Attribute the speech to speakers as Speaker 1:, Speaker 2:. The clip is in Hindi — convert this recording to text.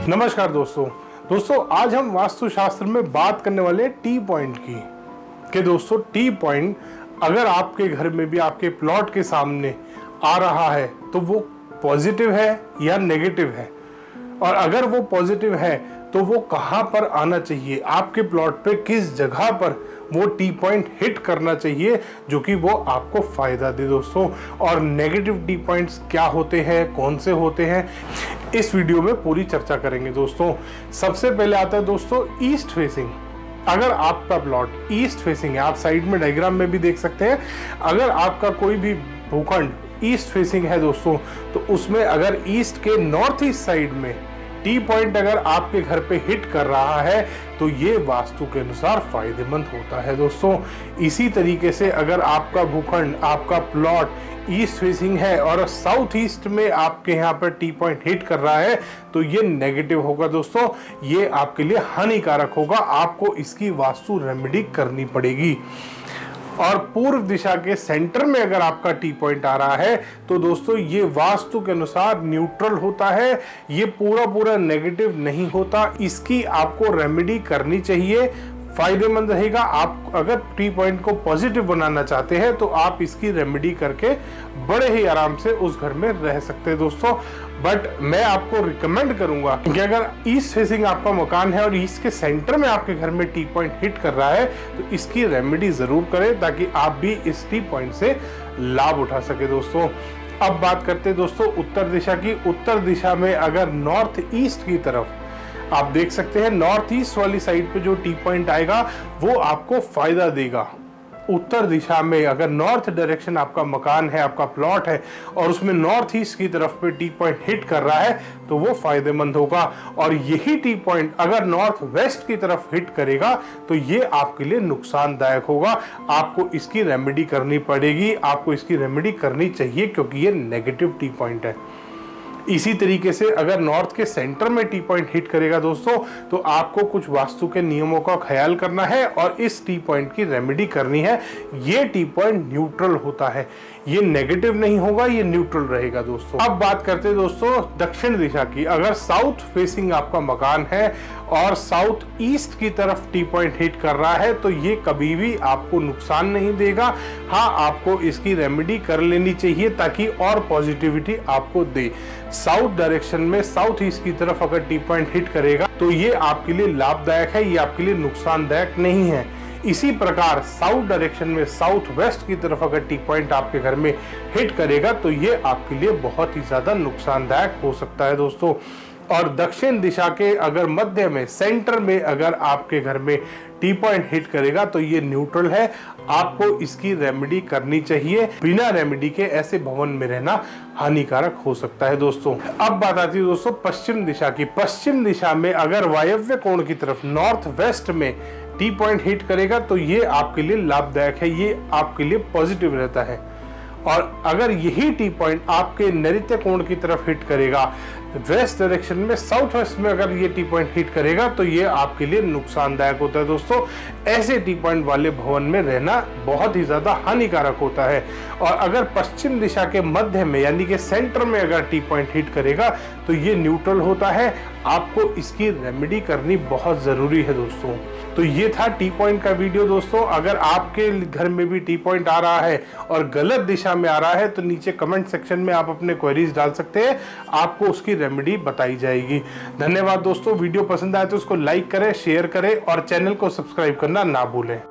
Speaker 1: नमस्कार दोस्तों आज हम वास्तुशास्त्र में बात करने वाले टी पॉइंट की कि दोस्तों टी पॉइंट अगर आपके घर में भी आपके प्लॉट के सामने आ रहा है तो वो पॉजिटिव है या नेगेटिव है, और अगर वो पॉजिटिव है तो वो कहाँ पर आना चाहिए, आपके प्लॉट पे किस जगह पर वो टी पॉइंट हिट करना चाहिए जो कि वो आपको फायदा दे दोस्तों। और नेगेटिव टी पॉइंट्स क्या होते हैं, कौन से होते हैं, इस वीडियो में पूरी चर्चा करेंगे दोस्तों। सबसे पहले आता है दोस्तों ईस्ट फेसिंग। अगर आपका प्लॉट ईस्ट फेसिंग है, आप साइड में डायग्राम में भी देख सकते हैं, अगर आपका कोई भी भूखंड ईस्ट फेसिंग है दोस्तों, तो उसमें अगर ईस्ट के नॉर्थ ईस्ट साइड में टी पॉइंट अगर आपके घर पे हिट कर रहा है तो ये वास्तु के अनुसार फायदेमंद होता है दोस्तों। इसी तरीके से अगर आपका भूखंड, आपका प्लॉट ईस्ट फेसिंग है और साउथ ईस्ट में आपके यहाँ पर टी पॉइंट हिट कर रहा है तो ये नेगेटिव होगा दोस्तों, ये आपके लिए हानिकारक होगा, आपको इसकी वास्तु रेमेडी करनी पड़ेगी। और पूर्व दिशा के सेंटर में अगर आपका टी पॉइंट आ रहा है तो दोस्तों ये वास्तु के अनुसार न्यूट्रल होता है, ये पूरा नेगेटिव नहीं होता, इसकी आपको रेमेडी करनी चाहिए, फायदेमंद रहेगा। आप अगर टी पॉइंट को पॉजिटिव बनाना चाहते हैं तो आप इसकी रेमेडी करके बड़े ही आराम से उस घर में रह सकते हैं दोस्तों। बट मैं आपको रिकमेंड करूंगा कि अगर ईस्ट फेसिंग आपका मकान है और ईस्ट के सेंटर में आपके घर में टी पॉइंट हिट कर रहा है तो इसकी रेमेडी जरूर करें ताकि आप भी इस टी पॉइंट से लाभ उठा सके दोस्तों। अब बात करते हैं दोस्तों उत्तर दिशा की। उत्तर दिशा में अगर नॉर्थ ईस्ट की तरफ आप देख सकते हैं, नॉर्थ ईस्ट वाली साइड पे जो टी पॉइंट आएगा वो आपको फायदा देगा। उत्तर दिशा में अगर नॉर्थ डायरेक्शन आपका मकान है, आपका प्लॉट है और उसमें नॉर्थ ईस्ट की तरफ पे टी पॉइंट हिट कर रहा है तो वो फायदेमंद होगा। और यही टी पॉइंट अगर नॉर्थ वेस्ट की तरफ हिट करेगा तो ये आपके लिए नुकसानदायक होगा, आपको इसकी रेमेडी करनी पड़ेगी, आपको इसकी रेमेडी करनी चाहिए क्योंकि ये नेगेटिव टी पॉइंट है। इसी तरीके से अगर नॉर्थ के सेंटर में टी पॉइंट हिट करेगा दोस्तों तो आपको कुछ वास्तु के नियमों का ख्याल करना है और इस टी पॉइंट की रेमेडी करनी है। ये टी पॉइंट न्यूट्रल होता है, ये नेगेटिव नहीं होगा, ये न्यूट्रल रहेगा दोस्तों। अब बात करते हैं दोस्तों दक्षिण दिशा की। अगर साउथ फेसिंग आपका मकान है और साउथ ईस्ट की तरफ टी पॉइंट हिट कर रहा है तो ये कभी भी आपको नुकसान नहीं देगा। हाँ, आपको इसकी रेमेडी कर लेनी चाहिए ताकि और पॉजिटिविटी आपको दे। साउथ डायरेक्शन में साउथ ईस्ट की तरफ अगर टी पॉइंट हिट करेगा तो ये आपके लिए लाभदायक है, ये आपके लिए नुकसानदायक नहीं है। इसी प्रकार साउथ डायरेक्शन में साउथ वेस्ट की तरफ अगर टी पॉइंट आपके घर में हिट करेगा तो ये आपके लिए बहुत ही ज्यादा नुकसानदायक हो सकता है दोस्तों। और दक्षिण दिशा के अगर मध्य में, सेंटर में अगर आपके घर में टी पॉइंट हिट करेगा तो ये न्यूट्रल है, आपको इसकी रेमेडी करनी चाहिए। बिना रेमेडी के ऐसे भवन में रहना हानिकारक हो सकता है दोस्तों। अब बात आती है दोस्तों पश्चिम दिशा की। पश्चिम दिशा में अगर वायव्य कोण की तरफ नॉर्थ वेस्ट में टी पॉइंट हिट करेगा तो ये आपके लिए लाभदायक है, ये आपके लिए पॉजिटिव रहता है। और अगर यही टी पॉइंट आपके नैऋत्य कोण की तरफ हिट करेगा, वेस्ट डायरेक्शन में, साउथ वेस्ट में अगर ये टी पॉइंट हिट करेगा तो ये आपके लिए नुकसानदायक होता है दोस्तों। ऐसे टी पॉइंट वाले भवन में रहना बहुत ही ज्यादा हानिकारक होता है। और अगर पश्चिम दिशा के मध्य में यानी कि सेंटर में अगर टी पॉइंट हिट करेगा तो ये न्यूट्रल होता है, आपको इसकी रेमेडी करनी बहुत जरूरी है दोस्तों। तो ये था टी पॉइंट का वीडियो दोस्तों। अगर आपके घर में भी टी पॉइंट आ रहा है और गलत दिशा में आ रहा है तो नीचे कमेंट सेक्शन में आप अपने क्वेरीज डाल सकते हैं, आपको उसकी रेमेडी बताई जाएगी। धन्यवाद दोस्तों। वीडियो पसंद आए तो उसको लाइक करें, शेयर करें और चैनल को सब्सक्राइब करना ना भूलें।